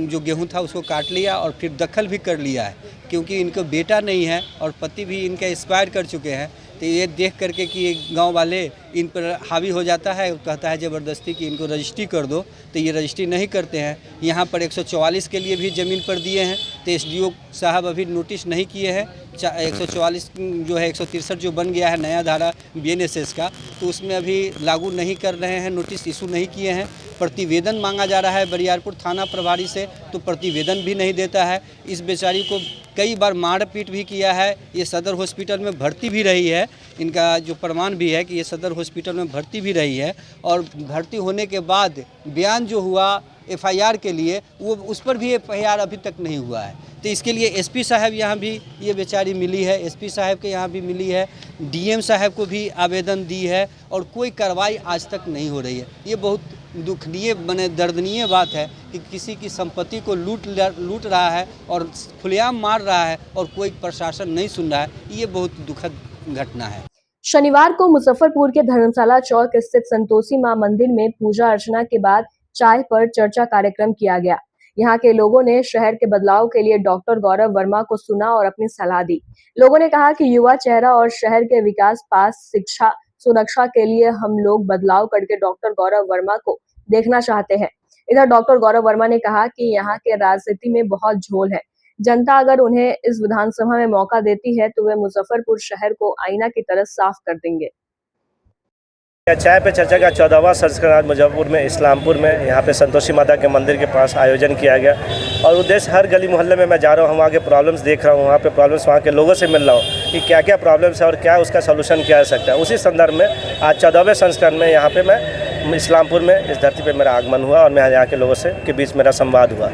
जो गेहूं था उसको काट लिया और फिर दखल भी कर लिया है, क्योंकि इनको बेटा नहीं है और पति भी इनके एक्सपायर कर चुके हैं। तो ये देख करके कि गांव वाले इन पर हावी हो जाता है, कहता है ज़बरदस्ती कि इनको रजिस्ट्री कर दो, तो ये रजिस्ट्री नहीं करते हैं। यहाँ पर 144 के लिए भी ज़मीन पर दिए हैं, तो एसडीओ साहब अभी नोटिस नहीं किए हैं। 144 जो है 163 जो बन गया है नया धारा बीएनएसएस का, तो उसमें अभी लागू नहीं कर रहे हैं, नोटिस इशू नहीं किए हैं। प्रतिवेदन मांगा जा रहा है बरियारपुर थाना प्रभारी से, तो प्रतिवेदन भी नहीं देता है। इस बेचारी को कई बार मारपीट भी किया है। ये सदर हॉस्पिटल में भर्ती भी रही है, इनका जो प्रमाण भी है कि ये सदर हॉस्पिटल में भर्ती भी रही है, और भर्ती होने के बाद बयान जो हुआ एफआईआर के लिए, वो उस पर भी एफआईआर अभी तक नहीं हुआ है। तो इसके लिए एसपी साहब यहाँ भी ये बेचारी मिली है, एसपी साहब के यहाँ भी मिली है, डीएम साहब को भी आवेदन दी है, और कोई कार्रवाई आज तक नहीं हो रही है। ये बहुत दुखनीय बने दर्दनीय बात है कि किसी की संपत्ति को लूट रहा है और खुलेआम मार रहा है, और कोई प्रशासन नहीं सुन रहा है। ये बहुत दुखद घटना है। शनिवार को मुजफ्फरपुर के धर्मशाला चौक स्थित संतोषी मां मंदिर में पूजा अर्चना के बाद चाय पर चर्चा कार्यक्रम किया गया। यहाँ के लोगों ने शहर के बदलाव के लिए डॉक्टर गौरव वर्मा को सुना और अपनी सलाह दी। लोगों ने कहा कि युवा चेहरा और शहर के विकास, पास, शिक्षा, सुरक्षा के लिए हम लोग बदलाव करके डॉक्टर गौरव वर्मा को देखना चाहते हैं। इधर डॉक्टर गौरव वर्मा ने कहा कि यहाँ के राजनीति में बहुत झोल है। जनता अगर उन्हें इस विधानसभा में मौका देती है तो वे मुजफ्फरपुर शहर को आईना की तरह साफ कर देंगे। चाय पे चर्चा का 14वां संस्करण आज मुजफ्फरपुर में इस्लामपुर में यहाँ पे संतोषी माता के मंदिर के पास आयोजन किया गया, और उद्देश्य हर गली मोहल्ले में मैं जा रहा हूँ, वहाँ के प्रॉब्लम्स देख रहा हूँ, वहाँ पे प्रॉब्लम्स वहाँ के लोगों से मिल रहा हूँ कि क्या क्या प्रॉब्लम्स है और क्या उसका सोल्यूशन किया जा सकता है। उसी संदर्भ में आज 14वें संस्करण में यहाँ पे मैं इस्लामपुर में इस धरती पर मेरा आगमन हुआ और मैं यहाँ के लोगों से के बीच मेरा संवाद हुआ।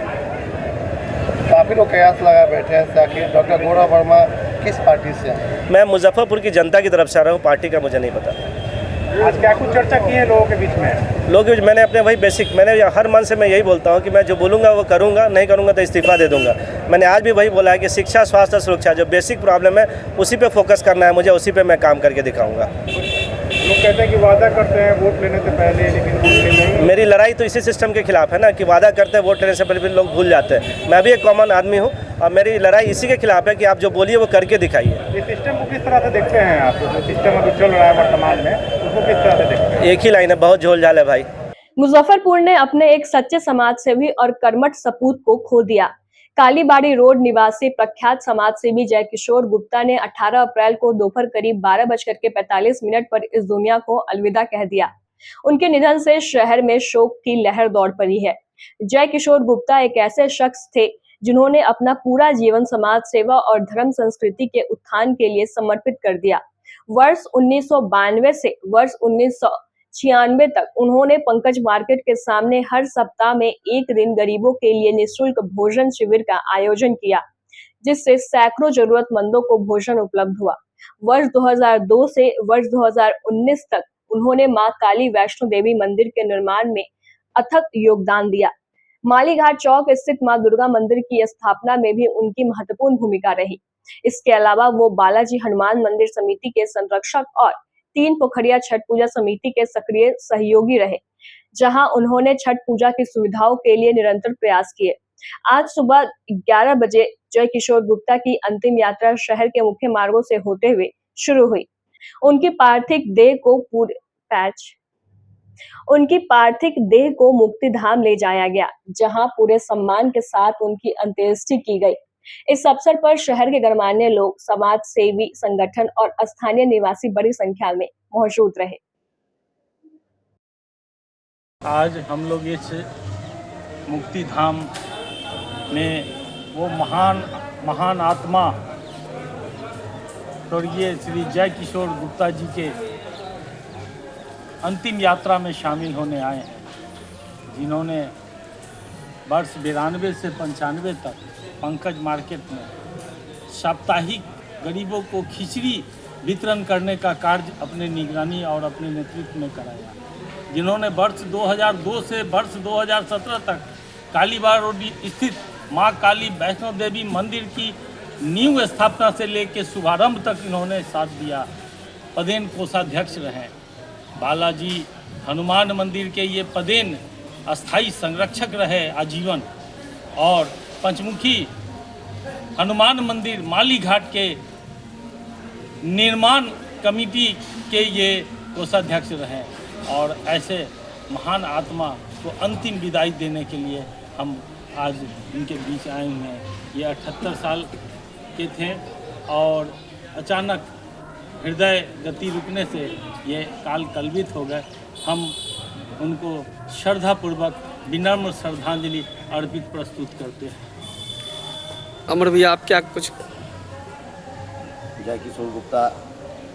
काफ़ी लोग कयास लगा बैठे हैं ताकि डॉक्टर गौरव वर्मा किस पार्टी से हैं? मैं मुजफ्फरपुर की जनता की तरफ से आ रहा हूँ, पार्टी का मुझे नहीं पता। आज क्या कुछ चर्चा की है लोगों के बीच में? लोग मैंने अपने वही बेसिक, मैंने हर मन से मैं यही बोलता हूँ कि मैं जो बोलूँगा वो करूँगा, नहीं करूँगा तो इस्तीफा दे दूँगा। मैंने आज भी वही बोला है कि शिक्षा, स्वास्थ्य, सुरक्षा जो बेसिक प्रॉब्लम है उसी पे फोकस करना है मुझे, उसी पे मैं काम करके दिखाऊँगा। लोग कहते हैं कि वादा करते हैं वोट लेने से पहले, लेकिन वोट नहीं। मेरी लड़ाई तो इसी सिस्टम के खिलाफ है ना कि वादा करते हैं वोट लेने से पहले भी लोग भूल जाते हैं। मैं भी एक कॉमन आदमी हूँ और मेरी लड़ाई इसी के खिलाफ है कि आप जो बोलिए वो करके दिखाइए। ये सिस्टम को किस तरह से देखते हैं आप? जो सिस्टम अभी चल रहा है वर्तमान में, उसको किस तरह से देखते हैं? एक ही लाइन है, बहुत झोल झाल है भाई। मुजफ्फरपुर ने अपने एक सच्चे समाज सेवी और कर्मठ सपूत को खो दिया। कालीबाड़ी रोड निवासी प्रख्यात समाजसेवी जय किशोर गुप्ता ने 18 अप्रैल को दोपहर करीब 12:45 पर इस दुनिया को अलविदा कह दिया। उनके निधन से शहर में शोक की लहर दौड़ पड़ी है। जय किशोर गुप्ता एक ऐसे शख्स थे जिन्होंने अपना पूरा जीवन समाज सेवा और धर्म संस्कृति के उत्थान के लिए समर्पित कर दिया। वर्ष 1992 से वर्ष 1996 तक उन्होंने पंकज मार्केट के सामने हर सप्ताह में एक दिन गरीबों के लिए निःशुल्क भोजन शिविर का आयोजन किया, जिससे सैकड़ों जरूरतमंदों को भोजन उपलब्ध हुआ। वर्ष 2002 से वर्ष 2019 तक उन्होंने मां काली वैष्णो देवी मंदिर के निर्माण में अथक योगदान दिया। मालीघाट चौक स्थित मां दुर्गा मंदिर की स्थापना में भी उनकी महत्वपूर्ण भूमिका रही। इसके अलावा वो बालाजी हनुमान मंदिर समिति के संरक्षक और 3 पोखरिया छठ पूजा समिति के सक्रिय सहयोगी रहे, जहां उन्होंने छठ पूजा की सुविधाओं के लिए निरंतर प्रयास किए। आज सुबह 11 बजे जय किशोर गुप्ता की अंतिम यात्रा शहर के मुख्य मार्गों से होते हुए शुरू हुई। उनकी पार्थिव देह को मुक्ति धाम ले जाया गया, जहां पूरे सम्मान के साथ उनकी अंत्येष्टि की गई। इस अवसर पर शहर के गणमान्य लोग, समाज सेवी संगठन और स्थानीय निवासी बड़ी संख्या में मौजूद रहे। आज हम लोग इस मुक्ति धाम में वो महान आत्मा स्वर्गीय श्री जय किशोर गुप्ता जी के अंतिम यात्रा में शामिल होने आए हैं, जिन्होंने वर्ष 92 से 95 तक पंकज मार्केट में साप्ताहिक गरीबों को खिचड़ी वितरण करने का कार्य अपने निगरानी और अपने नेतृत्व में कराया, जिन्होंने वर्ष 2002 से वर्ष 2017 तक कालीबाड़ रोड स्थित मां काली वैष्णो देवी मंदिर की नींव स्थापना से लेकर शुभारंभ तक इन्होंने साथ दिया। पदेन कोषाध्यक्ष रहे। बालाजी हनुमान मंदिर के ये पदेन अस्थाई संरक्षक रहे आजीवन, और पंचमुखी हनुमान मंदिर माली घाट के निर्माण कमेटी के ये कोषाध्यक्ष रहे। और ऐसे महान आत्मा को अंतिम विदाई देने के लिए हम आज इनके बीच आए हुए हैं। ये 78 साल के थे और अचानक हृदय गति रुकने से ये काल कलवित हो गए। हम उनको श्रद्धापूर्वक विनम्र श्रद्धांजलि अर्पित प्रस्तुत करते हैं। अमर भैया, आप क्या कुछ? जय किशोर गुप्ता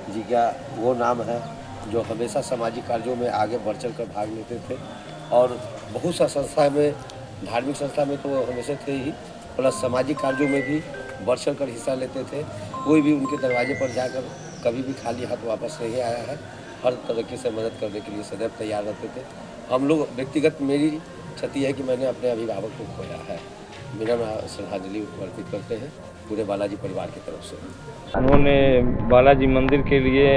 जी का वो नाम है जो हमेशा सामाजिक कार्यों में आगे बढ़ चढ़ कर भाग लेते थे, और बहुत सा संस्था में, धार्मिक संस्था में तो वो हमेशा थे ही, प्लस सामाजिक कार्यों में भी बढ़ चढ़ कर हिस्सा लेते थे। कोई भी उनके दरवाजे पर जाकर कभी भी खाली हाथ वापस नहीं आया है। हर तरीके से मदद करने के लिए सदैव तैयार रहते थे। हम लोग व्यक्तिगत मेरी क्षति है कि मैंने अपने अभिभावक को खोया है। मेरा श्रद्धांजलि अर्पित करते हैं पूरे बालाजी परिवार की तरफ से। उन्होंने बालाजी मंदिर के लिए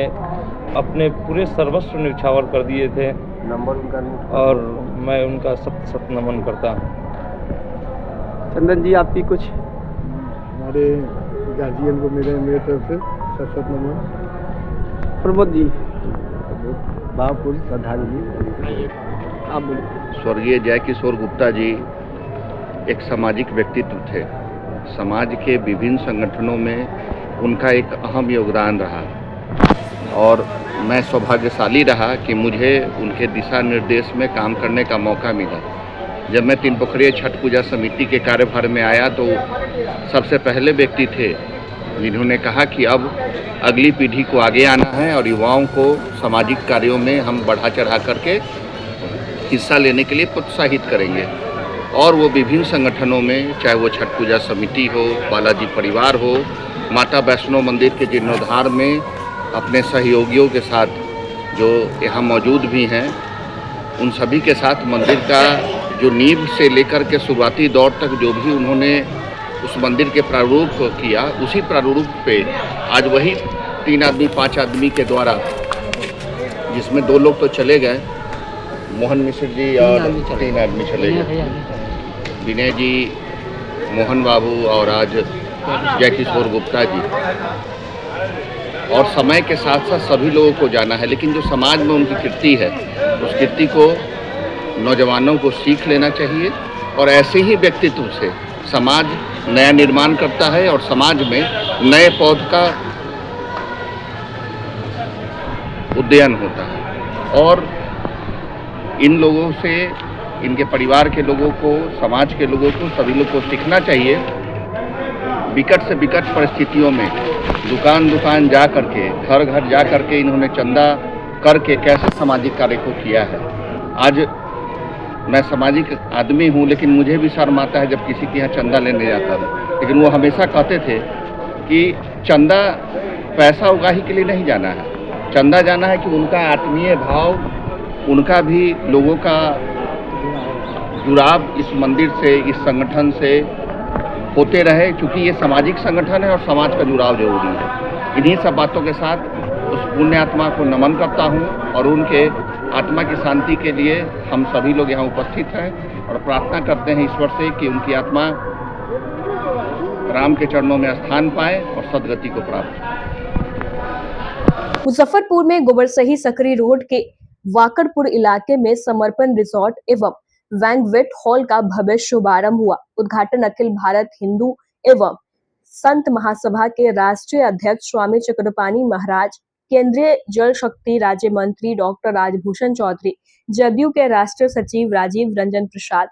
अपने पूरे सर्वस्व न्यौछावर कर दिए थे, नंबर उनका, और मैं उनका सत सत नमन करता हूँ। चंदन जी, आपकी कुछ? हमारे गार्जियन को मेरे तरफ से सत सत नमन। प्रमोद जी, भावपूर्ण श्रद्धांजलि। आप बोलिए। स्वर्गीय जय किशोर गुप्ता जी एक सामाजिक व्यक्तित्व थे। समाज के विभिन्न संगठनों में उनका एक अहम योगदान रहा, और मैं सौभाग्यशाली रहा कि मुझे उनके दिशा निर्देश में काम करने का मौका मिला। जब मैं तीन पोखरिया छठ पूजा समिति के कार्यभार में आया तो सबसे पहले व्यक्ति थे जिन्होंने कहा कि अब अगली पीढ़ी को आगे आना है और युवाओं को सामाजिक कार्यों में हम बढ़ा चढ़ा करके हिस्सा लेने के लिए प्रोत्साहित करेंगे। और वो विभिन्न संगठनों में, चाहे वो छठ पूजा समिति हो, बालाजी परिवार हो, माता वैष्णो मंदिर के जीर्णोद्धार में अपने सहयोगियों के साथ जो यहाँ मौजूद भी हैं, उन सभी के साथ मंदिर का जो नींव से लेकर के शुरुआती दौर तक जो भी उन्होंने उस मंदिर के प्रारूप को किया, उसी प्रारूप पे आज वही 3 आदमी 5 आदमी के द्वारा, जिसमें 2 लोग तो चले गए, मोहन मिश्र जी और 3 आदमी चले गए, विनय जी, मोहन बाबू और आज जय किशोर गुप्ता जी। और समय के साथ साथ सभी लोगों को जाना है, लेकिन जो समाज में उनकी कीर्ति है, उस कीर्ति को नौजवानों को सीख लेना चाहिए, और ऐसे ही व्यक्तित्व से समाज नया निर्माण करता है और समाज में नए पौध का उद्यान होता है। और इन लोगों से, इनके परिवार के लोगों को, समाज के लोगों को, सभी लोग को सीखना चाहिए विकट से विकट परिस्थितियों में दुकान दुकान जा करके, घर घर जा करके इन्होंने चंदा करके कैसे सामाजिक कार्य को किया है। आज मैं सामाजिक आदमी हूँ, लेकिन मुझे भी शर्म आता है जब किसी के यहाँ चंदा लेने जाता हूँ, लेकिन वो हमेशा कहते थे कि चंदा पैसा उगाही के लिए नहीं जाना है, चंदा जाना है कि उनका आत्मीय भाव, उनका भी लोगों का जुड़ाव इस मंदिर से, इस संगठन से होते रहे, क्योंकि ये सामाजिक संगठन है और समाज का जुड़ाव जरूरी है। इन्हीं सब बातों के साथ उस पुण्य आत्मा को नमन करता हूँ, और उनके आत्मा की शांति के लिए हम सभी लोग यहाँ उपस्थित हैं और प्रार्थना करते हैं ईश्वर से कि उनकी आत्मा राम के चरणों में स्थान पाए और सदगति को प्राप्त हो। मुजफ्फरपुर में गोबरसही सकरी रोड के वाकड़पुर इलाके में समर्पण रिजॉर्ट एवं बैंक्वेट हॉल का भव्य शुभारंभ हुआ। उद्घाटन अखिल भारत हिंदू एवं संत महासभा के राष्ट्रीय अध्यक्ष स्वामी चक्रपाणी महाराज, केंद्रीय जल शक्ति राज्य मंत्री डॉक्टर राजभूषण चौधरी, जदयू के राष्ट्रीय सचिव राजीव रंजन प्रसाद,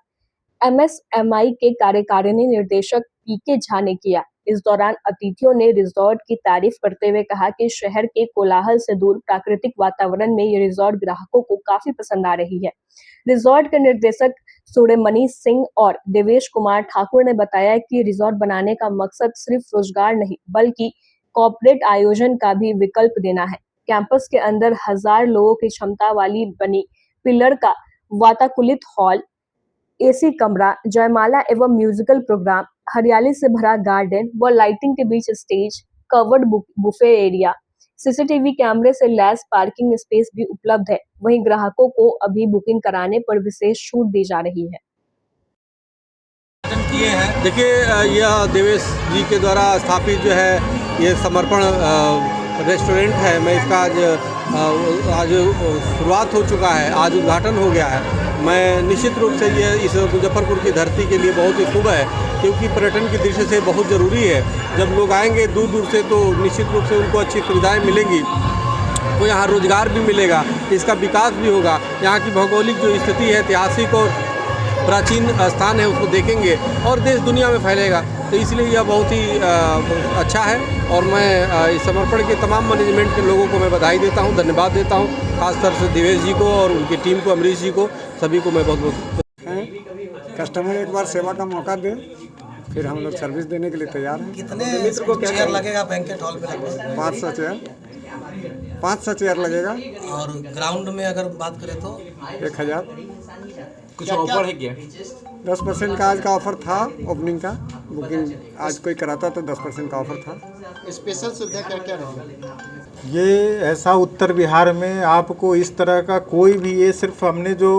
MSMI के कार्यकारिणी निर्देशक PK झा ने किया। इस दौरान अतिथियों ने रिजॉर्ट की तारीफ करते हुए कहा कि शहर के कोलाहल से दूर प्राकृतिक वातावरण में ये रिजॉर्ट ग्राहकों को काफी पसंद आ रही है। रिजॉर्ट के निर्देशक सूर्यमणि सिंह और देवेश कुमार ठाकुर ने बताया कि रिजॉर्ट बनाने का मकसद सिर्फ रोजगार नहीं, बल्कि कॉर्पोरेट आयोजन का भी विकल्प देना है। कैंपस के अंदर 1000 लोगों की क्षमता वाली बनी पिलर का वातानुकूलित हॉल, एसी कमरा, जयमाला एवं म्यूजिकल प्रोग्राम, हरियाली से भरा गार्डन व लाइटिंग के बीच stage, covered buffet area, CCTV कैमरे से लैस पार्किंग स्पेस भी उपलब्ध है। वहीं ग्राहकों को अभी बुकिंग कराने पर विशेष छूट दी जा रही है। देखिए, यह देवेश जी के द्वारा स्थापित जो है ये समर्पण रेस्टोरेंट है। मैं इसका आज शुरुआत हो चुका है, आज उद्घाटन हो गया है। मैं निश्चित रूप से ये इस मुजफ्फरपुर की धरती के लिए बहुत ही शुभ है, क्योंकि पर्यटन की दृष्टि से बहुत ज़रूरी है। जब लोग आएंगे दूर दूर से तो निश्चित रूप से उनको अच्छी सुविधाएं मिलेंगी, तो यहाँ रोजगार भी मिलेगा, इसका विकास भी होगा। यहाँ की भौगोलिक जो स्थिति है, ऐतिहासिक और प्राचीन स्थान है, उसको देखेंगे और देश दुनिया में फैलेगा। तो इसलिए यह बहुत ही अच्छा है और मैं इस समर्पण के तमाम मैनेजमेंट के लोगों को मैं बधाई देता हूँ, धन्यवाद देता हूँ, खासतौर से देवेश जी को और उनकी टीम को, अमरीश जी को, सभी को मैं बहुत बहुत। कस्टमर एक बार सेवा का मौका दे, फिर हम लोग सर्विस देने के लिए तैयार हैं। कितने चेयर लगेगा बैंकेट हॉल पे? लगभग 500 चेयर लगेगा। और ग्राउंड में अगर बात करें तो 1000। कुछ ऑफर है क्या? 10% का आज का ऑफर था, ओपनिंग का बुकिंग आज कोई कराता तो 10% का ऑफर था। स्पेशल सुविधा क्या क्या रहेगा? ये ऐसा उत्तर बिहार में आपको इस तरह का कोई भी, ये सिर्फ हमने जो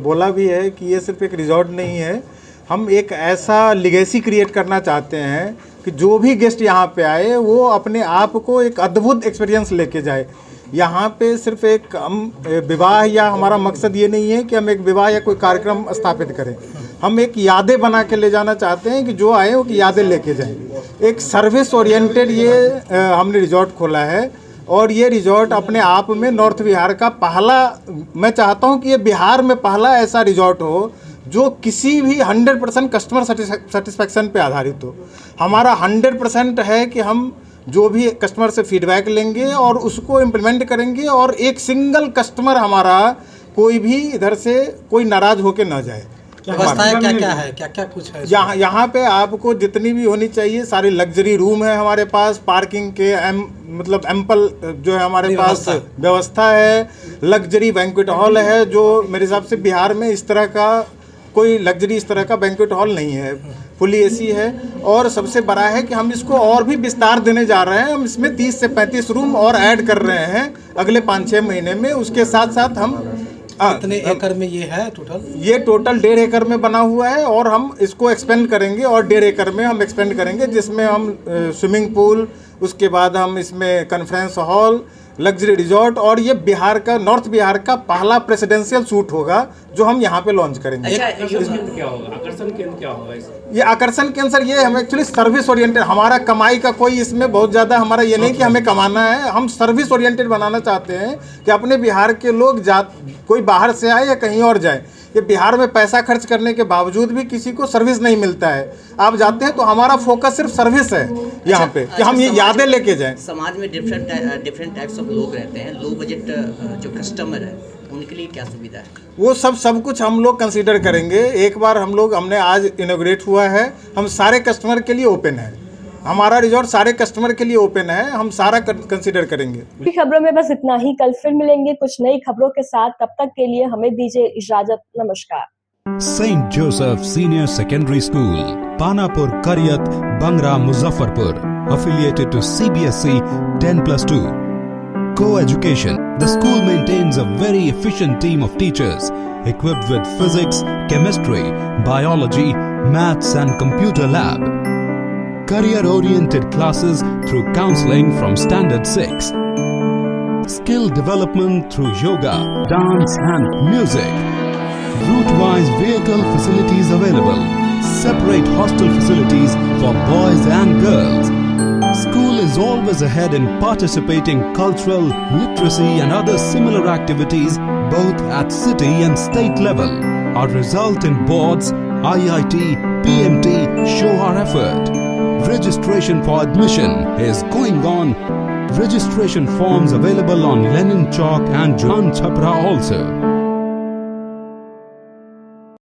बोला भी है कि ये सिर्फ एक रिजॉर्ट नहीं है, हम एक ऐसा लिगेसी क्रिएट करना चाहते हैं कि जो भी गेस्ट यहाँ पे आए वो अपने आप को एक अद्भुत एक्सपीरियंस लेके जाए। यहाँ पे सिर्फ एक हम विवाह या हमारा मकसद ये नहीं है कि हम एक विवाह या कोई कार्यक्रम स्थापित करें, हम एक यादें बना के ले जाना चाहते हैं कि जो आए वो की यादें लेके जाएं। एक सर्विस ओरिएंटेड ये हमने रिजॉर्ट खोला है और ये रिजॉर्ट अपने आप में नॉर्थ बिहार का पहला, मैं चाहता हूँ कि ये बिहार में पहला ऐसा रिजॉर्ट हो जो किसी भी 100% कस्टमर सेटिस्फैक्शन पे आधारित हो। हमारा 100% है कि हम जो भी कस्टमर से फीडबैक लेंगे और उसको इम्प्लीमेंट करेंगे और एक सिंगल कस्टमर हमारा कोई भी इधर से कोई नाराज होके ना जाए। व्यवस्थाएं क्या क्या है, क्या क्या कुछ है? यहाँ पे आपको जितनी भी होनी चाहिए सारी लग्जरी रूम है हमारे पास, पार्किंग के मतलब एम्पल जो है हमारे पास व्यवस्था है, लग्जरी बैंक्वेट हॉल है जो मेरे हिसाब से बिहार में इस तरह का कोई लग्जरी इस तरह का बैंक्वेट हॉल नहीं है, फुली एसी है। और सबसे बड़ा है कि हम इसको और भी विस्तार देने जा रहे हैं, हम इसमें 30 से 35 रूम और ऐड कर रहे हैं अगले 5-6 महीने में। उसके साथ साथ हम कितने एकड़ में ये है टोटल? ये टोटल 1.5 एकड़ में बना हुआ है और हम इसको एक्सपेंड करेंगे और 1.5 एकड़ में हम एक्सपेंड करेंगे, जिसमें हम स्विमिंग पूल, उसके बाद हम इसमें कॉन्फ्रेंस हॉल, लग्जरी रिजॉर्ट और ये बिहार का, नॉर्थ बिहार का पहला प्रेसिडेंशियल सूट होगा जो हम यहाँ पे लॉन्च करेंगे। क्या होगा, आकर्षण केंद्र क्या होगा? ये आकर्षण केंद्र ये हम एक्चुअली सर्विस ओरिएंटेड, हमारा कमाई का कोई इसमें बहुत ज़्यादा हमारा ये नहीं कि हमें कमाना है, हम सर्विस ओरिएंटेड बनाना चाहते हैं कि अपने बिहार के लोग कोई बाहर से आए या कहीं और जाए, ये बिहार में पैसा खर्च करने के बावजूद भी किसी को सर्विस नहीं मिलता है। आप जाते हैं तो हमारा फोकस सिर्फ सर्विस है यहाँ पे कि हम ये यादें लेके जाएं। समाज में डिफरेंट टाइप्स ऑफ लोग रहते हैं, लो बजट जो कस्टमर है उनके लिए क्या सुविधा है? वो सब कुछ हम लोग कंसीडर करेंगे। एक बार हमने आज इनॉग्रेट हुआ है, हम सारे कस्टमर के लिए ओपन है, हमारा रिजॉर्ट सारे कस्टमर के लिए ओपन है, हम सारा कंसीडर करेंगे। खबरों में बस इतना ही, कल फिर मिलेंगे कुछ नई खबरों के साथ, तब तक के लिए हमें दीजिए इजाजत, नमस्कार। Saint Joseph senior secondary school, Panapur, Kariyat, Bangra, Muzaffarpur, affiliated to CBSE 10+2. Co-education. The school maintains a very efficient team of teachers equipped with physics, chemistry, biology, maths and computer lab. Career-oriented classes through counseling from Standard 6. Skill development through yoga, dance and music. Route-wise vehicle facilities available. Separate hostel facilities for boys and girls. School is always ahead in participating cultural, literacy and other similar activities both at city and state level. Our result in boards, IIT, PMT show our effort. Registration for admission is going on. Registration forms available on Lenin Chowk and Jalan Chhapra also.